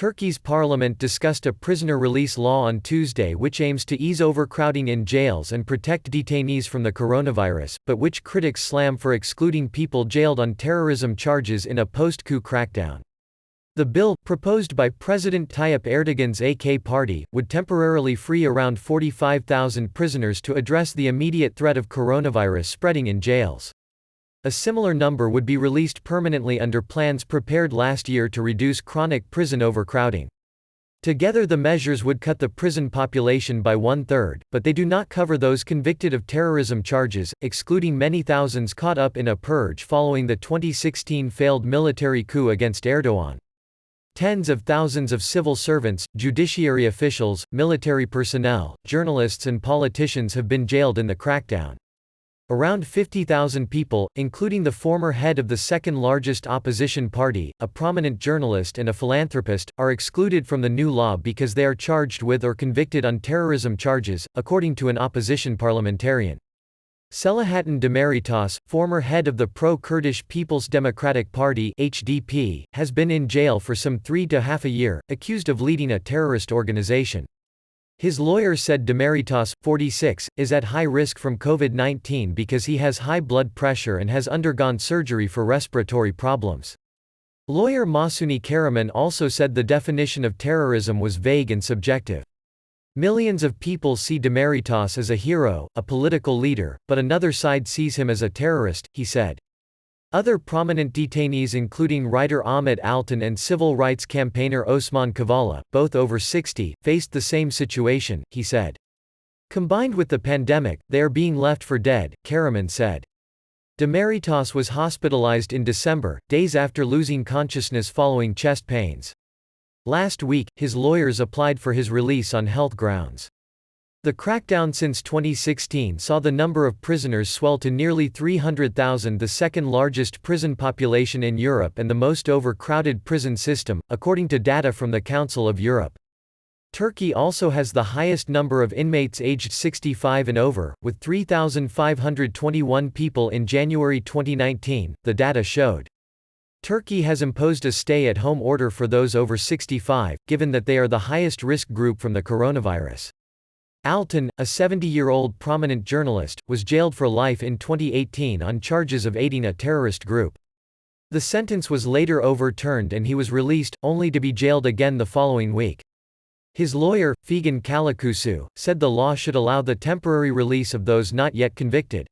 Turkey's parliament discussed a prisoner release law on Tuesday which aims to ease overcrowding in jails and protect detainees from the coronavirus, but which critics slam for excluding people jailed on terrorism charges in a post-coup crackdown. The bill, proposed by President Tayyip Erdogan's AK party, would temporarily free around 45,000 prisoners to address the immediate threat of coronavirus spreading in jails. A similar number would be released permanently under plans prepared last year to reduce chronic prison overcrowding. Together the measures would cut the prison population by one-third, but they do not cover those convicted of terrorism charges, excluding many thousands caught up in a purge following the 2016 failed military coup against Erdogan. Tens of thousands of civil servants, judiciary officials, military personnel, journalists and politicians have been jailed in the crackdown. Around 50,000 people, including the former head of the second-largest opposition party, a prominent journalist and a philanthropist, are excluded from the new law because they are charged with or convicted on terrorism charges, according to an opposition parliamentarian. Selahattin Demirtas, former head of the pro-Kurdish People's Democratic Party (HDP), has been in jail for some 3.5 years, accused of leading a terrorist organization. His lawyer said Demirtas, 46, is at high risk from COVID-19 because he has high blood pressure and has undergone surgery for respiratory problems. Lawyer Masuni Karaman also said the definition of terrorism was vague and subjective. Millions of people see Demirtas as a hero, a political leader, but another side sees him as a terrorist, he said. Other prominent detainees including writer Ahmet Altan and civil rights campaigner Osman Kavala, both over 60, faced the same situation, he said. Combined with the pandemic, they are being left for dead, Karaman said. Demirtas was hospitalized in December, days after losing consciousness following chest pains. Last week, his lawyers applied for his release on health grounds. The crackdown since 2016 saw the number of prisoners swell to nearly 300,000, the second largest prison population in Europe and the most overcrowded prison system, according to data from the Council of Europe. Turkey also has the highest number of inmates aged 65 and over, with 3,521 people in January 2019, the data showed. Turkey has imposed a stay-at-home order for those over 65, given that they are the highest risk group from the coronavirus. Altan, a 70-year-old prominent journalist, was jailed for life in 2018 on charges of aiding a terrorist group. The sentence was later overturned and he was released, only to be jailed again the following week. His lawyer, Figen Kalakusu, said the law should allow the temporary release of those not yet convicted.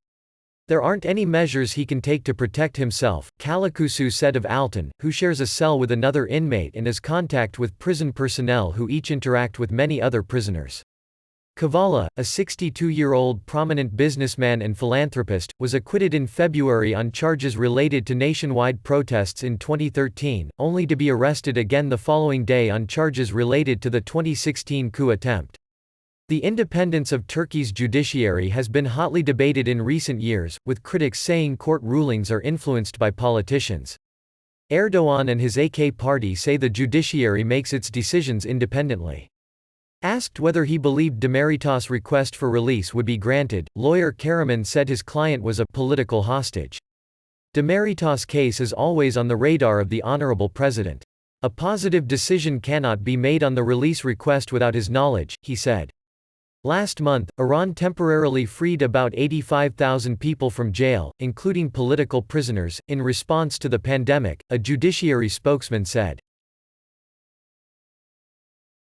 There aren't any measures he can take to protect himself, Kalakusu said of Altan, who shares a cell with another inmate and is contact with prison personnel who each interact with many other prisoners. Kavala, a 62-year-old prominent businessman and philanthropist, was acquitted in February on charges related to nationwide protests in 2013, only to be arrested again the following day on charges related to the 2016 coup attempt. The independence of Turkey's judiciary has been hotly debated in recent years, with critics saying court rulings are influenced by politicians. Erdogan and his AK party say the judiciary makes its decisions independently. Asked whether he believed Demirtas' request for release would be granted, lawyer Karaman said his client was a political hostage. Demirtas' case is always on the radar of the Honorable President. A positive decision cannot be made on the release request without his knowledge, he said. Last month, Iran temporarily freed about 85,000 people from jail, including political prisoners, in response to the pandemic, a judiciary spokesman said.